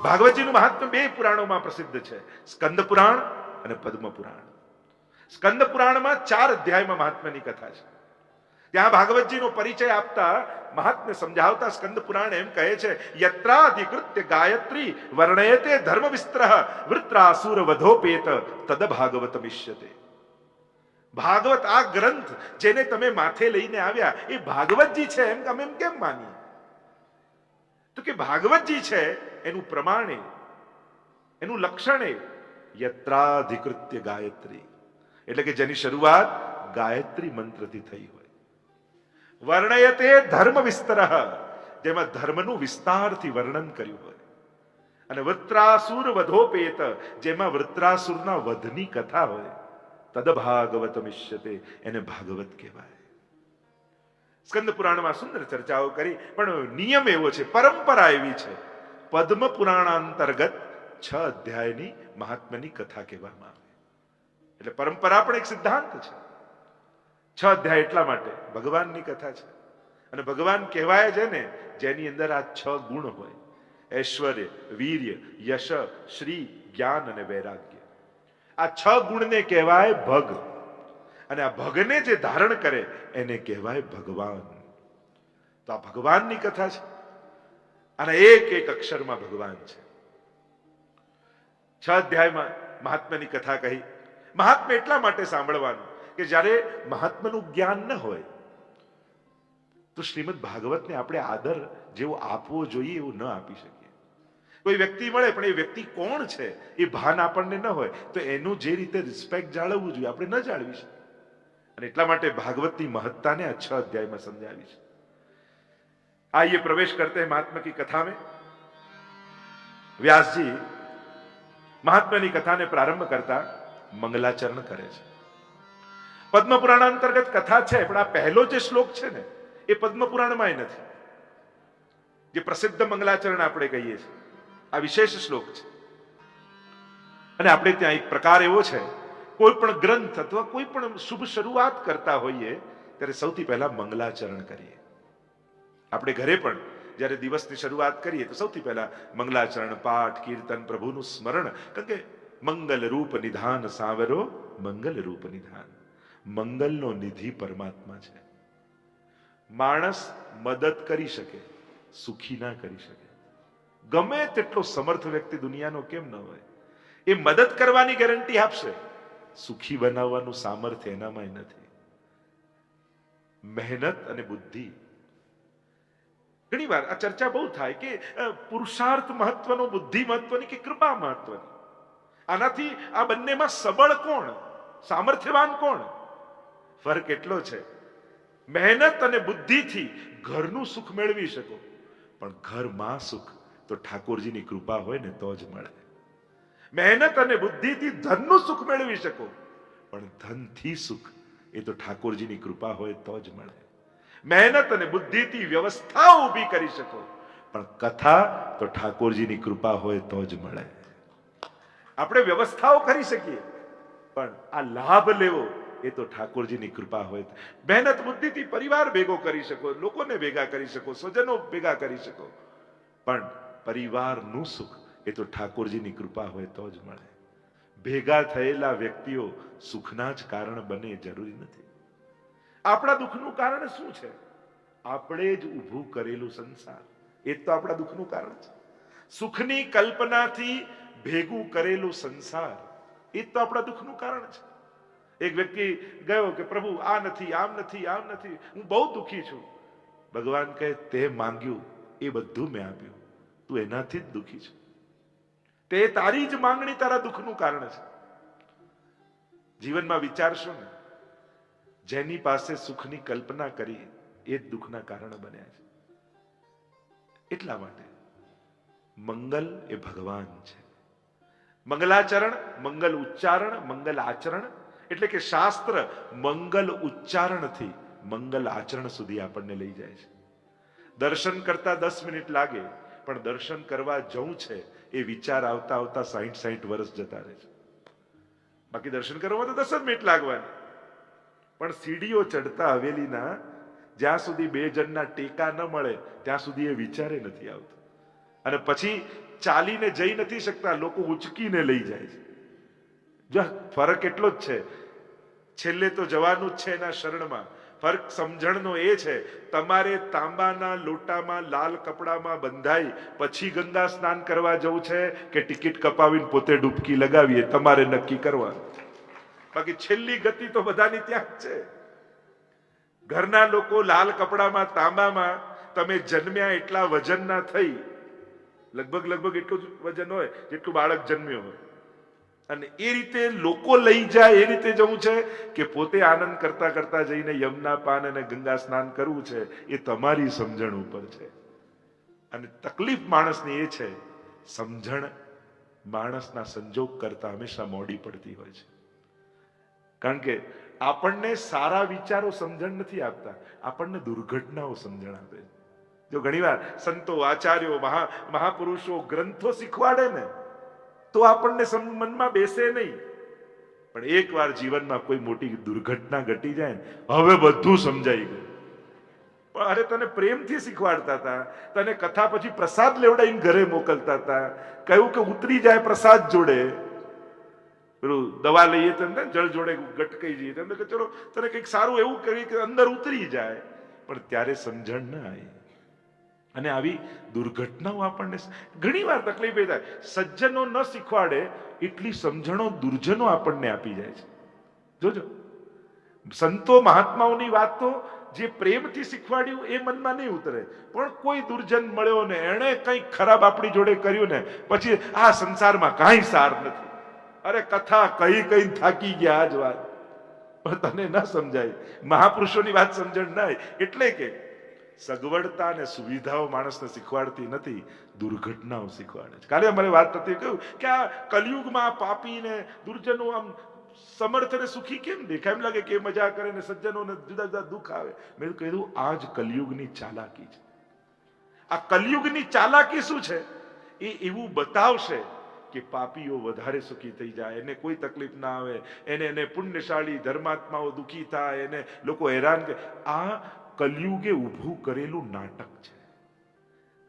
ભાગવતજીનું મહાત્મ્ય બે પુરાણોમાં પ્રસિદ્ધ છે, સ્કંદ પુરાણ અને પદ્મ પુરાણ. સ્કંદ પુરાણમાં 4 અધ્યાયમાં મહાત્મ્યની કથા છે. ત્યાં ભાગવતજીનો પરિચય આપતા મહાત્મ્ય સમજાવતા સ્કંદ પુરાણ એમ કહે છે, યત્રાધિકૃત્ય ગાયત્રી વર્ણયતે ધર્મ વિસ્તરઃ વૃત્રાસુર વધોપેત તદ ભાગવતમિષ્યતે. ભાગવત આ ગ્રંથ જેને તમે માથે લઈને આવ્યા એ ભાગવતજી છે એમ અમે કેમ માનીએ? તો કે ભાગવતજી છે એનું પ્રમાણે, એનું લક્ષણે યત્રાધિકૃત્ય ગાયત્રી, એટલે કે જેની શરૂઆત ગાયત્રી મંત્રથી થઈ હોય. વર્ણયતે ધર્મ વિસ્તરઃ, જેમાં ધર્મનું વિસ્તારથી વર્ણન કર્યું હોય. અને વૃત્રાસુર વધોપેત, જેમાં વૃત્રાસુરના વધની કથા હોય. તદ ભાગવતમિષ્યતે, એને ભાગવત કહેવાય. સ્કંદ પુરાણમાં સુંદર ચર્ચાઓ કરી, પણ નિયમ એવો છે, પરંપરા એવી છે, પદ્મ પુરાણાંતર્ગત 6 અધ્યાયની મહાત્મ્યની કથા કહેવામાં આવે. એટલે પરંપરા પણ એક સિદ્ધાંત છે. 6 અધ્યાય એટલા માટે ભગવાનની કથા છે. અને ભગવાન કહેવાય છે ને જેની અંદર આ 6 ગુણ હોય: ઐશ્વર્ય, વીર્ય, યશ, શ્રી, જ્ઞાન અને વૈરાગ્ય. આ 6 ગુણને કહેવાય ભગ. અને આ ભગને જે ધારણ કરે એને કહેવાય ભગવાન. તો આ ભગવાનની કથા છે. અને એક એક અક્ષરમાં ભગવાન છે. 6 અધ્યાયમાં મહાત્માની કથા કહી. મહાત્મા એટલા માટે સાંભળવાનું કે જ્યારે મહાત્માનું જ્ઞાન ન હોય તો શ્રીમદ ભાગવતને આપણે આદર જેવો આપવો જોઈએ એવું ન આપી શકીએ. કોઈ વ્યક્તિ મળે પણ એ વ્યક્તિ કોણ છે એ ભાન આપણને ન હોય તો એનું જે રીતે રિસ્પેક્ટ જાળવવું જોઈએ આપણે ન જાળવી શકીએ. અને એટલા માટે ભાગવતની महत्ताને આ 6 અધ્યાયમાં સમજાવી છે. आइए प्रवेश करते हैं महात्मा की कथा में. व्यास जी महात्मा की कथा ने प्रारंभ करता मंगलाचरण करे છે. પદ્મ પુરાણ અંતર્ગત કથા છે, પણ આ પહેલો જે શ્લોક છે ને એ પદ્મ પુરાણમાં નથી. જે પ્રસિદ્ધ મંગલાચરણ આપણે કહીએ છીએ આ વિશેષ શ્લોક છે. અને આપણે ત્યાં એક પ્રકાર એવો છે, કોઈ પણ ગ્રંથ અથવા કોઈ પણ શુભ શરૂઆત કરતા હોઈએ ત્યારે સૌથી પહેલા મંગલાચરણ કરીએ. આપણે ઘરે પણ જ્યારે દિવસની શરૂઆત કરીએ તો સૌથી પહેલા મંગલાચરણ, પાઠ, કીર્તન, પ્રભુનું સ્મરણ. કારણ કે મંગલ રૂપ નિધાન સાવરો, મંગલ રૂપ નિધાન. મંગલનો નિધિ પરમાત્મા છે. માણસ મદદ કરી શકે, સુખી ના કરી શકે. ગમે તેટલો સમર્થ વ્યક્તિ દુનિયાનો કેમ ન હોય, એ મદદ કરવાની ગેરંટી આપશે, સુખી બનાવવાનું સામર્થ્ય એનામાં નથી. મહેનત અને બુદ્ધિ. ઘણી વાર આ ચર્ચા બહુ થાય કે પુરુષાર્થ મહત્વનો, બુદ્ધિ મહત્વની કે કૃપા મહત્વની. આનાથી આ બંનેમાં સબળ કોણ, સામર્થ્યવાન કોણ? ફરક એટલો છે, મહેનત અને બુદ્ધિથી ઘરનું સુખ મેળવી શકો, પણ ઘરમાં સુખ તો ઠાકોરજીની કૃપા હોય ને તો જ મળે. મહેનત અને બુદ્ધિથી ધનનું સુખ મેળવી શકો, પણ ધનથી સુખ એ તો ઠાકોરજીની કૃપા હોય તો જ મળે. મહેનત અને બુદ્ધિથી વ્યવસ્થા ઊભી કરી શકો, પણ કથા તો ઠાકોરજીની કૃપા હોય તો જ મળે. આપણે વ્યવસ્થાઓ કરી શકીએ, પણ આ લાભ લેવો એ તો ઠાકોરજીની કૃપા હોય. મહેનત બુદ્ધિથી પરિવાર ભેગો કરી શકો, લોકોને ભેગા કરી શકો, સ્વજનો ભેગા કરી શકો, પણ પરિવારનું સુખ એ તો ઠાકોરજીની કૃપા હોય તો જ મળે. ભેગા થયેલા વ્યક્તિઓ સુખના જ કારણ બને જરૂરી નથી. આપણા દુઃખનું કારણ શું છે? આપણે જ ઊભું કરેલું સંસાર, એ તો આપણા દુઃખનું કારણ છે. સુખની કલ્પનાથી ભેગું કરેલું સંસાર, એ તો આપણા દુઃખનું કારણ છે. એક વ્યક્તિ ગયો કે પ્રભુ આ નથી, આમ નથી, આમ નથી, હું બહુ દુઃખી છું. ભગવાન કહે તે માંગ્યું એ બધું મેં આપ્યું, તું એનાથી જ દુઃખી છે. તે તારી જ માંગણી તારા દુઃખનું કારણ છે. જીવનમાં વિચારશો ને, જેની પાસે સુખની કલ્પના કરી એ જ દુઃખના કારણ બન્યા છે. એટલા માટે મંગલ એ ભગવાન છે. મંગલાચરણ, મંગલ ઉચ્ચારણ, મંગલ આચરણ, એટલે કે શાસ્ત્ર મંગલ ઉચ્ચારણથી મંગલ આચરણ સુધી આપણને લઈ જાય છે. દર્શન કરતા 10 મિનિટ લાગે, પણ દર્શન કરવા જવું છે એ વિચાર આવતા આવતા 60 વર્ષ જતા રહે છે. બાકી દર્શન કરવામાં તો 10 જ મિનિટ લાગવાની, પણ સીડીઓ ચડતા હવેલીના જ્યાં સુધી 2 જણના ટેકા ન મળે ત્યાં સુધી એ વિચારે નથી આવતો. અને પછી ચાલીને જઈ નથી શકતા, લોકો ઉચકીને લઈ જાય છે. જો ફરક એટલો જ છે, છેલ્લે તો જવાનું જ છે એના શરણમાં. ફરક સમજણનો એ છે, તમારે તાંબાના લોટામાં લાલ કપડામાં બંધાઈ પછી ગંગા સ્નાન કરવા જવું છે કે ટિકિટ કપાવીને પોતે ડૂબકી લગાવીએ, તમારે નક્કી કરવાનું. બાકી છેલ્લી ગતિ તો બધાની ત્યાં જ છે. ઘરના લોકો લાલ કપડામાં તાંબામાં, તમે જન્મ્યા એટલા વજનના થઈ, લગભગ એટલું જ વજન હોય જેટલું બાળક જન્મ્યો હોય, અને એ રીતે લોકો લઈ જાય એ રીતે જવું છે કે પોતે આનંદ કરતા કરતા જઈને યમુના પાન અને ગંગા સ્નાન કરવું છે, એ તમારી સમજણ ઉપર છે. અને તકલીફ માણસની એ છે, સમજણ માણસના સંજોગ કરતા હંમેશા મોડી પડતી હોય છે. કારણ કે આપણને સારા વિચારો સમજણ નથી આપતા, આપણને દુર્ઘટનાઓ સમજણ આપે છે. જો ઘણીવાર સંતો, આચાર્યો, મહાપુરુષો ગ્રંથો શીખવાડે ને તો આપણને મનમાં બેસે નહીં, પણ એકવાર જીવનમાં કોઈ મોટી દુર્ઘટના ઘટી જાય ને, હવે બધું સમજાઈ ગયું. પણ અરે તને પ્રેમથી શીખવાડતા હતા, તને કથા પછી પ્રસાદ લેવડાવીને ઘરે મોકલતા હતા, કહ્યું કે ઉતરી જાય પ્રસાદ જોડે, પેલું દવા લઈએ તો જળ જોડે ગટકાઈ જઈએ, તમને કે ચલો તને કંઈક સારું એવું કરી કે અંદર ઉતરી જાય, પણ ત્યારે સમજણ ના આવી. અને આવી દુર્ઘટનાઓ આપણને ઘણી વાર તકલીફ એ થાય. સજ્જનો ન શીખવાડે એટલી સમજણો દુર્જનો આપણને આપી જાય છે. જોજો, સંતો મહાત્માઓની વાત તો જે પ્રેમથી શીખવાડ્યું એ મનમાં નહીં ઉતરે, પણ કોઈ દુર્જન મળ્યો ને એણે કંઈક ખરાબ આપણી જોડે કર્યું ને પછી આ સંસારમાં કાંઈ સાર નથી, અરે કથા કઈ થાકી ગયા આજ વાત, પણ તને ન સમજાય, મહાપુરુષોની વાત સમજણ ના. એટલે કે સગવડતા અને સુવિધાઓ માણસને શીખવાડતી નથી, દુર્ઘટનાઓ શીખવાડે છે. કાલે અમારે વાત થતી કહ્યું કે આ કલયુગમાં પાપીને દુર્જનો આમ સમર્થ અને સુખી કેમ દેખાય? એમ લાગે કે મજા કરે ને સજ્જનોને જુદા જુદા દુઃખ આવે. મેં કીધું આ જ કલયુગની ચાલાકી છે. આ કલયુગની ચાલાકી શું છે? એ એવું બતાવશે કે પાપીઓ વધારે સુખી થઈ જાય, એને કોઈ તકલીફ ના આવે, એને પુણ્યશાળી ધર્માત્માઓ દુઃખી થાય, એને લોકો હેરાન કરે. આ કલયુગે ઊભું કરેલું નાટક છે.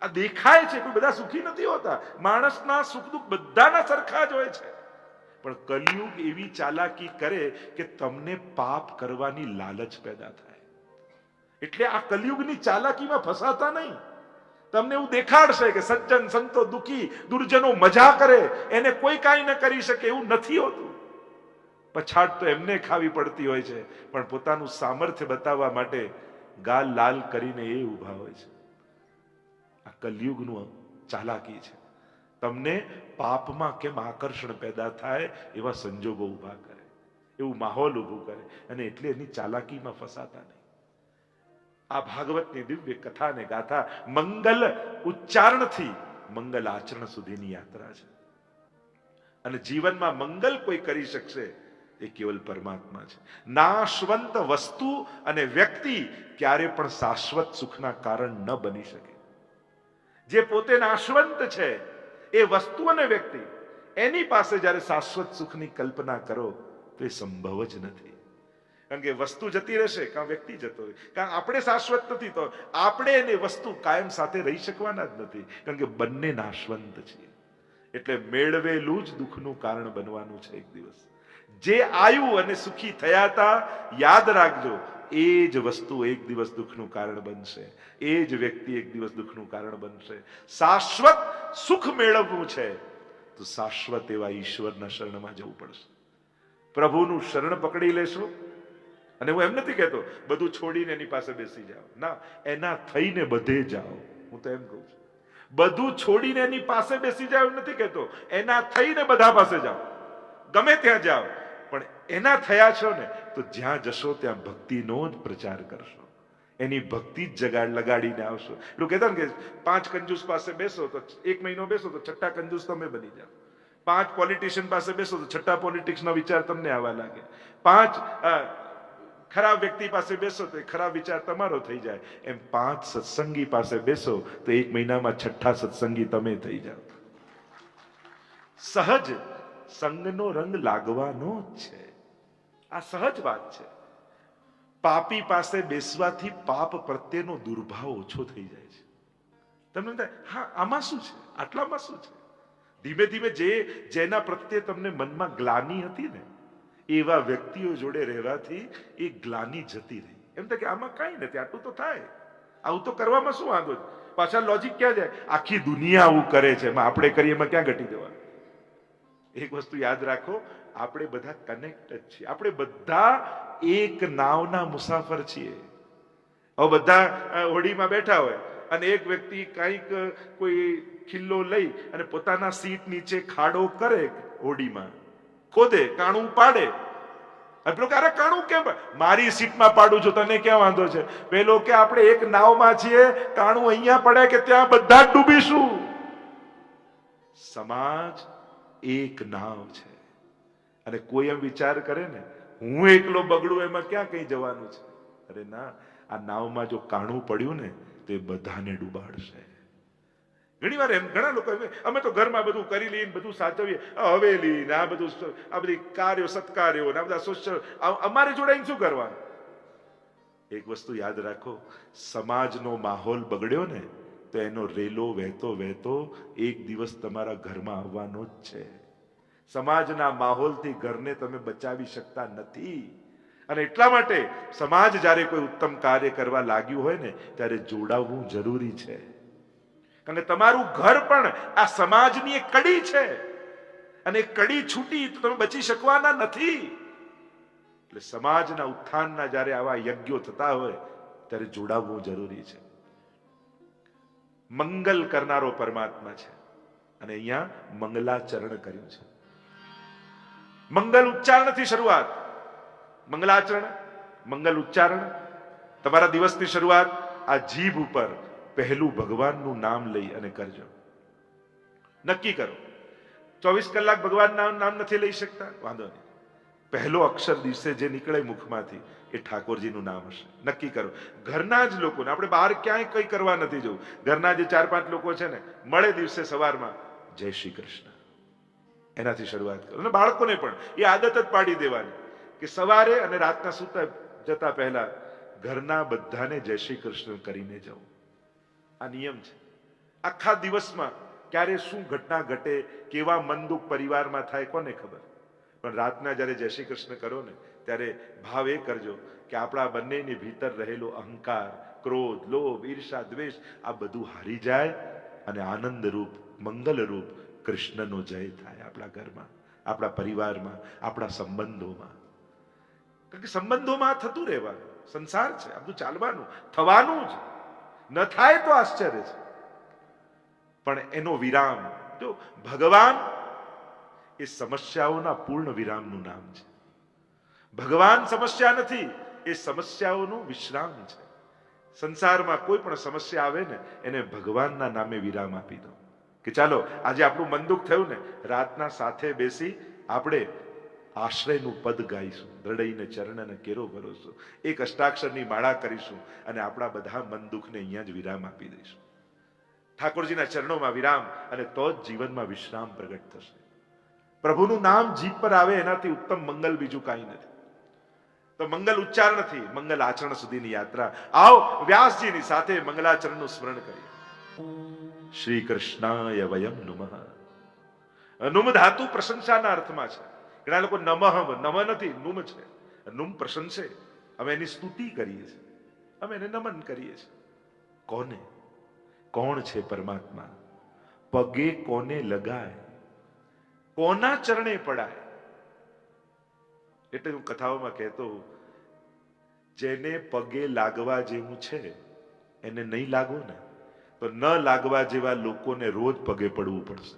આ દેખાય છે, કોઈ બધા સુખી નથી હોતા, માણસના સુખ દુઃખ બધાના સરખા જ હોય છે, પણ કલયુગ એવી ચાલાકી કરે કે તમને પાપ કરવાની લાલચ પેદા થાય. એટલે આ કલયુગની ચાલાકીમાં ફસાતા નહીં. તમને એવું દેખાડશે કે સજ્જન સંતો દુઃખી, દુર્જનો મજા કરે, એને કોઈ કાંઈ ન કરી શકે, એવું નથી હોતું. પછાડ તો એમને ખાવી પડતી હોય છે, પણ પોતાનું સામર્થ્ય બતાવવા માટે ગાલ લાલ કરીને એ ઊભા હોય છે. આ કલયુગનું ચાલાકી છે. તમને પાપમાં કેમ આકર્ષણ પેદા થાય એવા સંજોગો ઊભા કરે, એવું માહોલ ઊભું કરે, અને એટલે એની ચાલાકીમાં ફસાતા નહીં. આ ભાગવતની દિવ્ય કથા ને ગાથા મંગલ ઉચ્ચારણથી મંગલ આચરણ સુધીની યાત્રા છે. અને જીવનમાં મંગલ કોઈ કરી શકશે એ કેવલ પરમાત્મા છે. નાશવંત વસ્તુ અને વ્યક્તિ ક્યારે પણ શાશ્વત સુખના કારણ ન બની શકે. જે પોતે નાશવંત છે એ વસ્તુ અને વ્યક્તિ, એની પાસે જ્યારે શાશ્વત સુખની કલ્પના કરો તો એ સંભવ જ નથી. કારણ કે વસ્તુ જતી રહેશે, કાં વ્યક્તિ જતો રહે, કારણ આપણે શાશ્વત નથી, તો આપણે એને વસ્તુ કાયમ સાથે રહી શકવાના જ નથી, કારણ કે બંને નાશવંત છીએ. એટલે મેળવેલું જ દુઃખનું કારણ બનવાનું છે એક દિવસ. જે આયુ અને સુખી થયા હતા, યાદ રાખજો, એ જ વસ્તુ એક દિવસ દુઃખનું કારણ બનશે, એ જ વ્યક્તિ એક દિવસ દુઃખનું કારણ બનશે. શાશ્વત સુખ મેળવવું છે તો શાશ્વત એવા ઈશ્વરના શરણમાં જવું પડશે. પ્રભુનું શરણ પકડી લેશો. અને હું એમ નથી કહેતો બધું છોડીને એની પાસે બેસી જાઓ, ના, એના થઈને બધે જાઓ. હું તો એમ કહું છું, બધું છોડીને એની પાસે બેસી જાઓ એમ નથી કહેતો, એના થઈને બધા પાસે જાઓ, ગમે ત્યાં જાઓ, પણ એના થયા છો ને તો જ્યાં જશો ત્યાં ભક્તિનો જ પ્રચાર કરશો, એની ભક્તિ જ જગાડ લગાડીને આવશો. એટલું કહેતા ને કે 5 કંજૂસ પાસે બેસો તો 1 મહિનો બેસો તો 6ઠા કંજૂસ તમે બની જાઓ. 5 પોલિટિશિયન પાસે બેસો તો 6ઠા પોલિટિક્સનો વિચાર તમને આવવા લાગે. 5 ખરાબ વ્યક્તિ પાસે બેસો તો ખરાબ વિચાર તમારો થઈ જાય. એમ 5 સત્સંગી પાસે બેસો તો 1 મહિનામાં 6ઠા સત્સંગી તમે થઈ જાઓ. સહજ સંગનો રંગ લાગવાનો જ છે. આ સહજ વાત છે. પાપી પાસે બેસવાથી પાપ પ્રત્યેનો દુર્ભાવ ઓછો થઈ જાય છે. તમને થાય, હા, આમાં શું છે, આટલામાં શું છે? ધીમે ધીમે જેના પ્રત્યે તમને મનમાં ગ્લાની હતી ને, એવા વ્યક્તિઓ જોડે રહેવાથી એ ગ્લાની જતી રહી. એમ થાય કે આમાં કાંઈ નથી, આટલું તો થાય, આવું તો કરવામાં શું વાંધો છે. પાછા લોજિક ક્યાં જાય? આખી દુનિયા આવું કરે છે, એમાં આપણે કરીએ એમાં ક્યાં ઘટી જવાનું? એક વસ્તુ યાદ રાખો, આપણે બધા કનેક્ટેડ છીએ. આપણે બધા એક નાવના મુસાફર છીએ. હવે બધા હોડીમાં બેઠા હોય અને એક વ્યક્તિ કંઈક કોઈ ખિલ્લો લઈ અને પોતાના સીટ નીચે ખાડો કરે, હોડીમાં ખોદે, કાણું પાડે. અને પેલો કે અરે કાણું કેમ? મારી સીટમાં પાડું છું, તને ક્યાં વાંધો છે? પેલો કે આપણે એક નાવમાં છીએ, કાણું અહીંયા પડે કે ત્યાં બધા જ ડૂબીશું. સમાજ એક નાવ છે. અને કોઈ એમ વિચાર કરે ને હું એકલો બગડું, એમાં ક્યાં કઈ જવાનું છે? અરે ના, આ નાવમાં જો કાણું પડ્યું ને તો એ બધાને ડૂબાડશે. ઘણી વાર એમ ઘણા લોકો અમે તો ઘરમાં બધું કરી લઈને બધું સાચવીએ, હવેલી ને આ બધું, આ બધી કાર્યો સત્કાર્યો ને આ બધા સોશિયલ, અમારે જોડાઈને શું કરવાનું? એક વસ્તુ યાદ રાખો, સમાજનો માહોલ બગડ્યો ને તો એનો રેલો વહેતો વહેતો એક દિવસ તમારા ઘરમાં આવવાનો જ છે. સમાજના માહોલથી ઘરને તમે બચાવી શકતા નથી. અને એટલા માટે સમાજ જ્યારે કોઈ ઉત્તમ કાર્ય કરવા લાગ્યું હોય ને ત્યારે જોડાવવું જરૂરી છે. અને તમારું ઘર પણ આ સમાજની એક કડી છે, અને એક કડી છૂટી તો તમે બચી શકવાના નથી. એટલે સમાજના ઉત્થાનના જ્યારે આવા યજ્ઞો થતા હોય ત્યારે જોડાવવું જરૂરી છે. મંગલ કરનારો પરમાત્મા છે, અને અહીંયા મંગલાચરણ કર્યું છે. મંગલ ઉચ્ચારણથી શરૂઆત, મંગલાચરણ, મંગલ ઉચ્ચારણ. તમારા દિવસની શરૂઆત આ જીભ ઉપર પહેલું ભગવાનનું નામ લઈ અને કરજો. નક્કી કરો, 24 કલાક ભગવાનના નામ નથી લઈ શકતા, વાંધો નહીં, પહેલો અક્ષર દિવસે જે નીકળે મુખમાંથી એ ઠાકોરજીનું નામ હશે. નક્કી કરો. ઘરના જ લોકોને, આપણે બહાર ક્યાંય કંઈ કરવા નથી જવું, ઘરના જે 4-5 લોકો છે ને, મળે દિવસે સવારમાં જય શ્રી કૃષ્ણ, એનાથી શરૂઆત કરો. અને બાળકોને પણ એ આદત જ પાડી દેવાની કે સવારે અને રાતના સૂતા જતા પહેલા ઘરના બધાને જય શ્રી કૃષ્ણ કરીને જવું. આ નિયમ છે. આખા દિવસમાં ક્યારે શું ઘટના ઘટે, કેવા મન દુઃખ પરિવારમાં થાય, કોને ખબર? પણ રાતના જ્યારે જય શ્રી કૃષ્ણ કરો ને ત્યારે ભાવ એ કરજો કે આપણા બંનેની ભીતર રહેલો અહંકાર, ક્રોધ, લોભ, ઈર્ષા, દ્વેષ આ બધું હારી જાય અને આનંદરૂપ, મંગલરૂપ કૃષ્ણનો જય થાય આપણા ઘરમાં, આપણા પરિવારમાં, આપણા સંબંધોમાં. કારણ કે સંબંધોમાં થતું રહેવાનું, સંસાર છે, આ બધું ચાલવાનું, થવાનું જ. ન થાય તો આશ્ચર્ય છે, પણ એનો વિરામ જો ભગવાન એ સમસ્યાઓના પૂર્ણ વિરામનું નામ છે. ભગવાન સમસ્યા નથી, એ સમસ્યાઓનું વિશ્રામ છે. સંસારમાં કોઈ પણ સમસ્યા આવે ને એને ભગવાનના નામે વિરામ આપી દો કે ચાલો આજે આપણું મન દુઃખ થયું ને, રાતના સાથે બેસી આપણે આશ્રયનું પદ ગાઈશું, દ્રઢઈને ચરણને કેરો ભરોસો, એક અષ્ટાક્ષરની માળા કરીશું અને આપણા બધા મન દુઃખને અહીંયા જ વિરામ આપી દઈશું. ઠાકોરજીના ચરણોમાં વિરામ, અને તો જ જીવનમાં વિશ્રામ પ્રગટ થશે. પ્રભુનું નામ જીભ પર આવે એનાથી ઉત્તમ મંગલ બીજું કાંઈ નથી. તો મંગલ ઉચ્ચારણથી મંગલ આચરણ સુધીની યાત્રા. આવો વ્યાસજીની સાથે મંગલાચરણનું સ્મરણ કરીએ. શ્રી કૃષ્ણાય વયમ નુમઃ. નુમ ધાતુ પ્રશંસાના અર્થમાં છે. ઘણા લોકો નમઃ, નમ નથી, નુમ છે. નુમ પ્રશંસે, અમે એની સ્તુતિ કરીએ છીએ, અમે એને નમન કરીએ છીએ. કોને? કોણ છે પરમાત્મા? પગે કોને લગાય, કોના ચરણે પડાય. એટલે હું કથાઓમાં કહેતો, જેને પગે લાગવા જેવું છે એને નહીં લાગો ને તો ન લાગવા જેવા લોકોને રોજ પગે પડવું પડશે.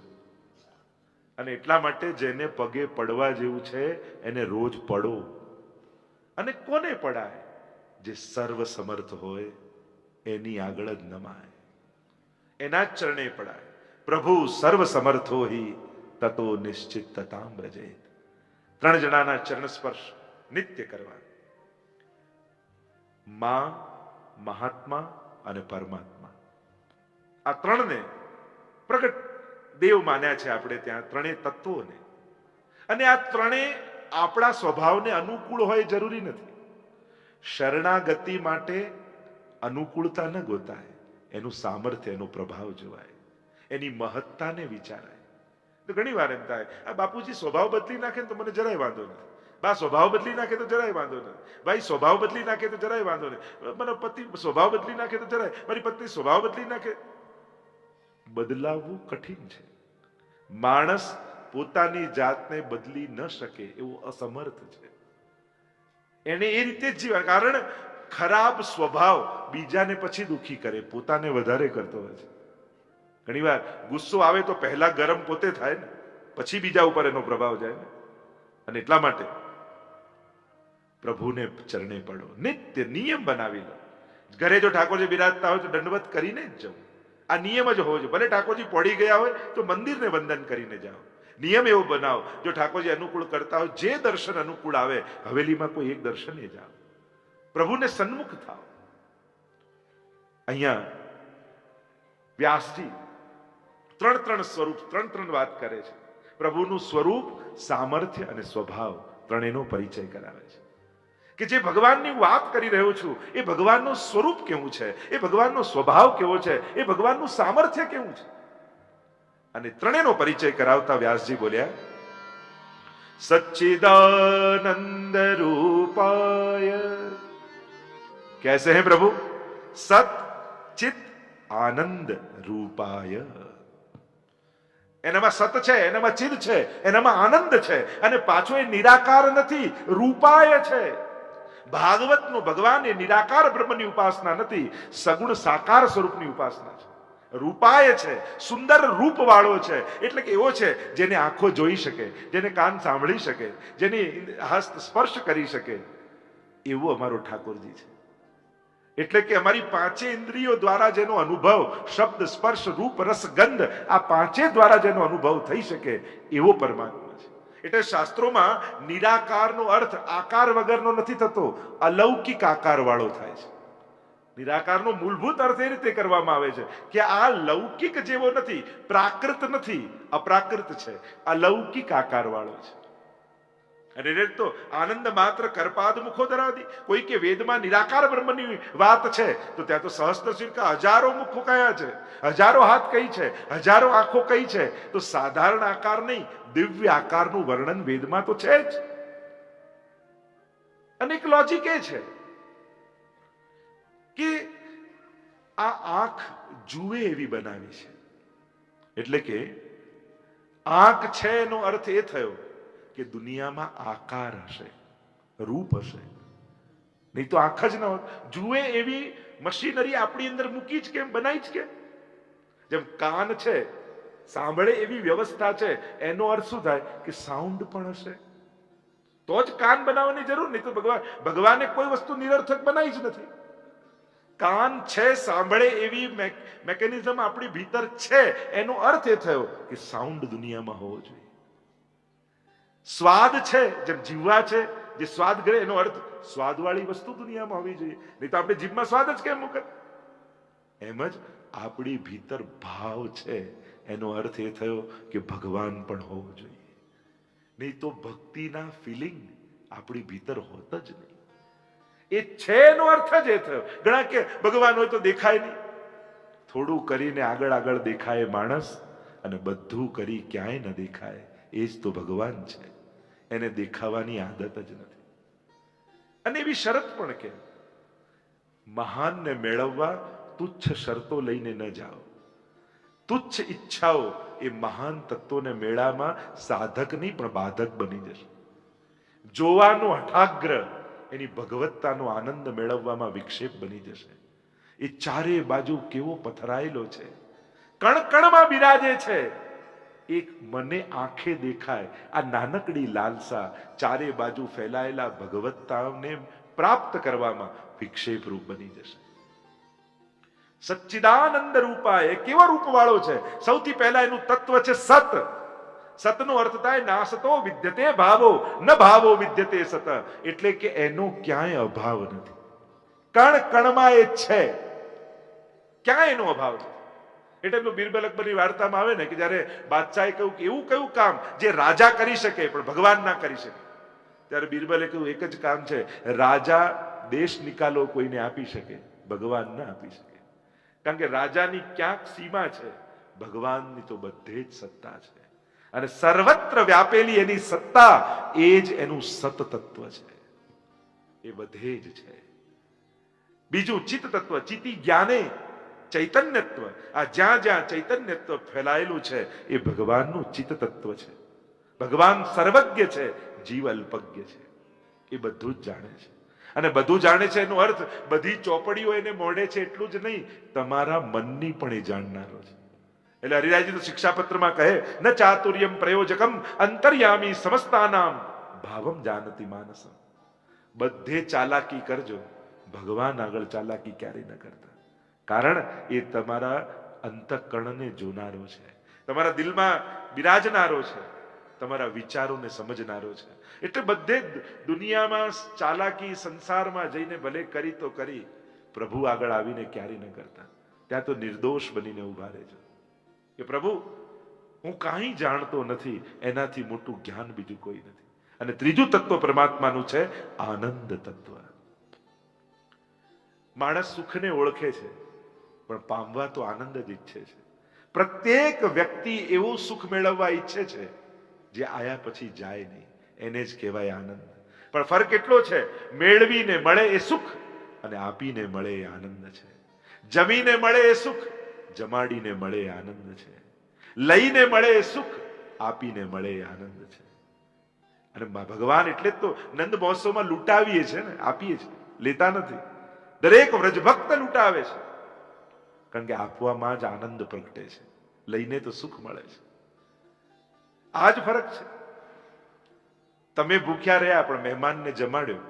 અને એટલા માટે જેને પગે પડવા જેવું છે એને રોજ પડો. અને કોને પડાય? જે સર્વ સમર્થ હોય એની આગળ જ નમાય, એના જ ચરણે પડાય. પ્રભુ સર્વ સમર્થો હિ તતો નિશ્ચિત તતામ વ્રજેત. 3 જણાના ચરણ સ્પર્શ નિત્ય કરવા. માં, મહાત્મા અને પરમાત્મા, આ 3ને પ્રગટ દેવ માન્યા છે આપણે ત્યાં, 3 તત્વોને. અને આ 3 આપણા સ્વભાવને અનુકૂળ હોય જરૂરી નથી. શરણાગતિ માટે અનુકૂળતા ન ગોતાય, એનું સામર્થ્ય, એનો પ્રભાવ જોવાય, એની મહત્તાને વિચારાય. તો ઘણી વાર એમ થાય, આ બાપુજી સ્વભાવ બદલી નાખે ને તો મને જરાય વાંધો નથી, બા સ્વભાવ બદલી નાખે તો જરાય વાંધો નથી, ભાઈ સ્વભાવ બદલી નાખે તો જરાય વાંધો નહીં, મારો પતિ સ્વભાવ બદલી નાખે તો જરાય, મારી પત્ની સ્વભાવ બદલી નાખે. બદલાવવું કઠિન છે. માણસ પોતાની જાતને બદલી ન શકે એવું અસમર્થ છે. એને એ રીતે જ જીવન, કારણ ખરાબ સ્વભાવ બીજાને પછી દુખી કરે, પોતાને વધારે કરતો હોય છે. ઘણીવાર ગુસ્સો આવે તો પહેલા ગરમ પોતે થાય ને, પછી બીજા ઉપર એનો પ્રભાવ જાય ને. અને એટલા માટે પ્રભુને ચરણે પડો, નિત્ય નિયમ બનાવી લો. ઘરે જો ઠાકોરજી બિરાજતા હોય તો દંડવત કરીને જ જવું, આ નિયમ જ હોવો જોઈએ. ભલે ઠાકોરજી પડી ગયા હોય તો મંદિરને વંદન કરીને જાઓ. નિયમ એવો બનાવો, જો ઠાકોરજી અનુકૂળ કરતા હોય, જે દર્શન અનુકૂળ આવે, હવેલીમાં કોઈ એક દર્શને જાઓ, પ્રભુને સન્મુખ થાઓ. અહીંયા વ્યાસજી ત્રણ સ્વરૂપ, ત્રણ વાત કરે છે. પ્રભુનું સ્વરૂપ, સામર્થ્ય અને સ્વભાવ ત્રણેયનો પરિચય કરાવે છે. કે જે ભગવાનની વાત કરી રહ્યો છું એ ભગવાનનું સ્વરૂપ કેવું છે, એ ભગવાનનો સ્વભાવ કેવો છે, એ ભગવાનનું સામર્થ્ય કેવું છે. અને ત્રણેયનો પરિચય કરાવતા વ્યાસજી બોલ્યા, સચ્ચિદાનંદ રૂપાય. कैसे हैं प्रभु? सत चित आनंद रूपाय. એનામાં સત છે, એનામાં ચિદ છે, એનામાં આનંદ છે, અને પાછો એ નિરાકાર નથી, રૂપાય છે. ભાગવતનો ભગવાન એ નિરાકાર બ્રહ્મની ઉપાસના નથી, સગુણ સાકાર સ્વરૂપની ઉપાસના છે. રૂપાય છે, સુંદર રૂપ વાળો છે. એટલે કે એવો છે જેને આંખો જોઈ શકે, જેને કાન સાંભળી શકે, જેને હસ્ત સ્પર્શ કરી શકે, એવો અમારો ઠાકોરજી છે. એટલે કે અમારી પાંચે ઇન્દ્રિયો દ્વારા જેનો અનુભવ, શબ્દ સ્પર્શ રૂપ રસ ગંધ, આ પાંચે દ્વારા જેનો અનુભવ થઈ શકે એવો પરમાત્મા છે. એટલે શાસ્ત્રોમાં નિરાકારનો અર્થ આકાર વગરનો નથી થતો, અલૌકિક આકાર વાળો થાય છે. નિરાકારનો મૂળભૂત અર્થ એ રીતે કરવામાં આવે છે કે આ લૌકિક જેવો નથી, પ્રાકૃત નથી, અપ્રાકૃત છે, અલૌકિક આકાર વાળો છે. અને તો આનંદ માત્ર કરપાદ મુખો ધરાવતી. કોઈ કે વેદમાં નિરાકાર બ્રહ્મની વાત છે તો ત્યાં તો સહસ્ત્ર શિરકા હજારો મુખો કયા છે, હજારો હાથ કઈ છે, હજારો આંખો કઈ છે. તો સાધારણ આકાર નહીં, દિવ્ય આકારનું વર્ણન વેદમાં તો છે જ. અને એક લોજિક એ છે કે આ આંખ જુએ એવી બનાવી છે. એટલે કે આંખ છે એનો અર્થ એ થયો કે દુનિયામાં આકાર હશે, રૂપ હશે, નહીં તો આંખ જ ન હોત. જુએ એવી મશીનરી આપણી અંદર મૂકી જ કેમ, બનાવી જ કેમ. જેમ કાન છે, સાંભળે એવી વ્યવસ્થા છે, એનો અર્થ શું થાય કે સાઉન્ડ પણ હશે, તો જ કાન બનાવવાની જરૂર. નહીં તો ભગવાને કોઈ વસ્તુ નિરર્થક બનાવી જ નથી. કાન છે, સાંભળે એવી મેકેનિઝમ આપણી ભીતર છે, એનો અર્થ એ થયો કે સાઉન્ડ દુનિયામાં હોવો જોઈએ. સ્વાદ છે, જેમ જીવવા છે, જે સ્વાદ કરે, એનો અર્થ સ્વાદવાળી વસ્તુ દુનિયામાં હોવી જોઈએ. નહીં તો આપણે જીભમાં સ્વાદ જ કેમ મૂકે. એમ જ આપણી ભીતર ભાવ છે, એનો અર્થ એ થયો કે ભગવાન પણ હોવો જોઈએ. નહીં તો ભક્તિના ફિલિંગ આપણી ભીતર હોત જ નહીં. એ છે એનો અર્થ જ એ થયો. ઘણા કે ભગવાન હોય તો દેખાય નહીં. થોડું કરીને આગળ આગળ દેખાય માણસ, અને બધું કરી ક્યાંય ન દેખાય, એ જ તો ભગવાન છે. એને દેખાવાની આદત જ નથી. અને એવી શરત પણ કે મહાનને મેળવવા તુચ્છ શરતો લઈને ન જાઓ. તુચ્છ ઈચ્છાઓ એ મહાન તત્વોને મેળામાં સાધક નહીં પણ બાધક બની જશે. જોવાનો હઠાગ્રહ એની ભગવત્તાનો આનંદ મેળવવામાં વિક્ષેપ બની જશે. એ ચારે બાજુ કેવો પથરાયેલો છે, કણ કણમાં બિરાજે છે. એક મને આંખે દેખાય આ નાનકડી લાલસા ચારે બાજુ ફેલાયેલા ભગવત્તાને પ્રાપ્ત કરવામાં વિક્ષેપ રૂપ બની જશે. સચ્ચિદાનંદ રૂપાય કેવો રૂપ વાળો છે. સૌથી પહેલા એનું તત્વ છે સત. સતનો અર્થ થાય નાસતો વિદ્યતે ભાવો, ન ભાવો વિદ્યતે સત. એટલે કે એનો ક્યાંય અભાવ નથી, કણ કણમાં એ છે, ક્યાંય એનો અભાવ નથી. એટલે પેલું બિરબલ અકબરની વાર્તામાં આવે ને કે જયારે બાદશાહે કહ્યું કે એવું કયું કામ જે રાજા કરી શકે પણ ભગવાન ના કરી શકે, ત્યારે બિરબલે કહ્યું એક જ કામ છે, રાજા દેશ નિકાલો કોઈને આપી શકે, ભગવાન ના આપી શકે. કારણ કે રાજાની ક્યાંક સીમા છે, ભગવાનની તો બધે જ સત્તા છે. અને સર્વત્ર વ્યાપેલી એની સત્તા એ જ એનું સત તત્વ છે, એ બધે જ છે. બીજું ચિત્ત તત્વ, ચિતિ જ્ઞાને ચૈતન્યત્વ. આ જ્યાં જ્યાં ચૈતન્યત્વ ફેલાયેલું છે એ ભગવાનનું ચિત્ત તત્વ છે. ભગવાન સર્વજ્ઞ છે, જીવ અલ્પજ્ઞ છે. એ બધું જ જાણે છે. અને બધું જાણે છે એનો અર્થ બધી ચોપડીઓ એને મોઢે છે એટલું જ નહીં, તમારા મનની પણ એ જાણનારો છે. એટલે હરિરાયજી તો શિક્ષાપત્રમાં કહે, ન ચાતુર્યમ પ્રયોજકમ અંતર્યામી સમસ્તાનામ ભાવમ જાનતી માનસમ. બધે ચાલાકી કરજો, ભગવાન આગળ ચાલાકી ક્યારેય ન કરતા. કારણ એ તમારા અંતઃકરણને જોનારો છે, તમારા દિલમાં બિરાજનારો છે, તમારા વિચારોને સમજનારો છે. એટલે બધે દુનિયામાં ચાલાકી સંસારમાં જઈને ભલે કરી તો કરી, પ્રભુ આગળ આવીને ક્યારેય ન કરતા. ત્યાં તો નિર્દોષ બનીને ઉભા રહેજો કે પ્રભુ હું કાંઈ જાણતો નથી, એનાથી મોટું જ્ઞાન બીજું કોઈ નથી. અને ત્રીજું તત્વ પરમાત્માનું છે આનંદ તત્વ. માણસ સુખને ઓળખે છે પણ પામવા તો આનંદ જ ઈચ્છે છે. પ્રત્યેક વ્યક્તિ એવું સુખ મેળવવા ઈચ્છે છે જે આયા પછી જાય નહીં, એને જ કહેવાય આનંદ. પણ ફરક એટલો છે, મેળવીને મળે એ સુખ અને આપીને મળે એ આનંદ છે. જમીને મળે એ સુખ, જમાડીને મળે એ આનંદ છે. લઈને મળે એ સુખ, આપીને મળે એ આનંદ છે. અને ભગવાન એટલે જ તો નંદ મહોત્સવમાં લૂંટાવીએ છે ને, આપીએ છે, લેતા નથી. દરેક વ્રજભક્ત લૂંટાવે છે, કારણ કે આપવામાં જ આનંદ પ્રગટે છે, લઈને તો સુખ મળે છે. આ જ ફરક છે. તમે ભૂખ્યા રહ્યા પણ મહેમાનને જમાડ્યો,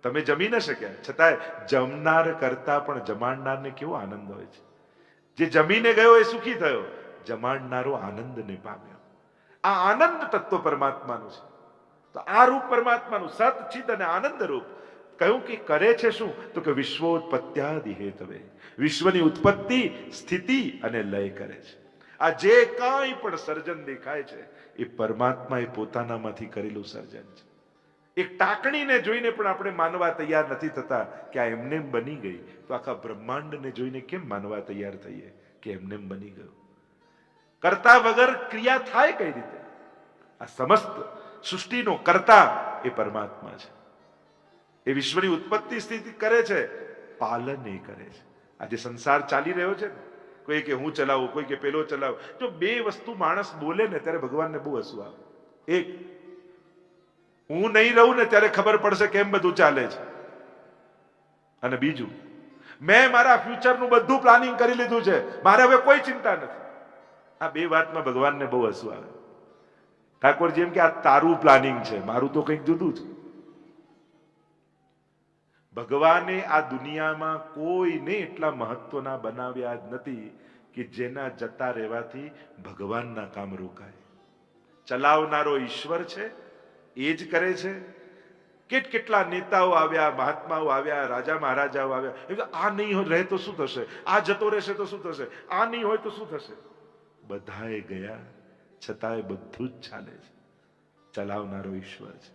તમે જમી ન શક્યા છતાંય જમનાર કરતા પણ જમાડનારને કેવો આનંદ હોય છે. જે જમીને ગયો એ સુખી થયો, જમાડનારો આનંદને પામ્યો. આ આનંદ તત્વ પરમાત્માનું છે. તો આ રૂપ પરમાત્માનું સત ચિત અને આનંદ રૂપ કહ્યું કે કરે છે શું, તો કે વિશ્વોત્પત્યાદિ હેતવે, વિશ્વની ઉત્પત્તિ સ્થિતિ અને લય કરે છે. આ જે કાંઈ પણ સર્જન દેખાય છે એ પરમાત્માએ પોતાનામાંથી કરેલું સર્જન છે. એક ટાંકણીને જોઈને પણ આપણે માનવા તૈયાર નથી થતા કે આ એમને બની ગઈ, તો આખા બ્રહ્માંડને જોઈને કેમ માનવા તૈયાર થઈએ કે એમને બની ગયું. કરતા વગર ક્રિયા થાય કઈ રીતે? આ સમસ્ત સૃષ્ટિનો કરતા એ પરમાત્મા છે. એ વિશ્વની ઉત્પત્તિ સ્થિતિ કરે છે, પાલન એ કરે છે. આજે સંસાર ચાલી રહ્યો છે, કોઈ કે હું ચલાવું, કોઈ કે પેલો ચલાવ. જો બે વસ્તુ માણસ બોલે ને ત્યારે ભગવાનને બહુ હસવું આવે. એક, હું નહીં રહું ને ત્યારે ખબર પડશે કેમ બધું ચાલે છે. અને બીજું, મેં મારા ફ્યુચરનું બધું પ્લાનિંગ કરી લીધું છે, મારે હવે કોઈ ચિંતા નથી. આ બે વાતમાં ભગવાનને બહુ હસવું આવે. ઠાકોરજી એમ કે આ તારું પ્લાનિંગ છે, મારું તો કંઈક જુદું છે. ભગવાને આ દુનિયામાં કોઈને એટલા મહત્વના બનાવ્યા જ નથી કે જેના જતા રહેવાથી ભગવાનના કામ રોકાય. ચલાવનારો ઈશ્વર છે, એ જ કરે છે. કેટલા નેતાઓ આવ્યા, મહાત્માઓ આવ્યા, રાજા મહારાજાઓ આવ્યા. આ નહીં રહે તો શું થશે, આ જતો રહેશે તો શું થશે, આ નહીં હોય તો શું થશે. બધાએ ગયા છતાંય બધું જ ચાલે છે. ચલાવનારો ઈશ્વર છે.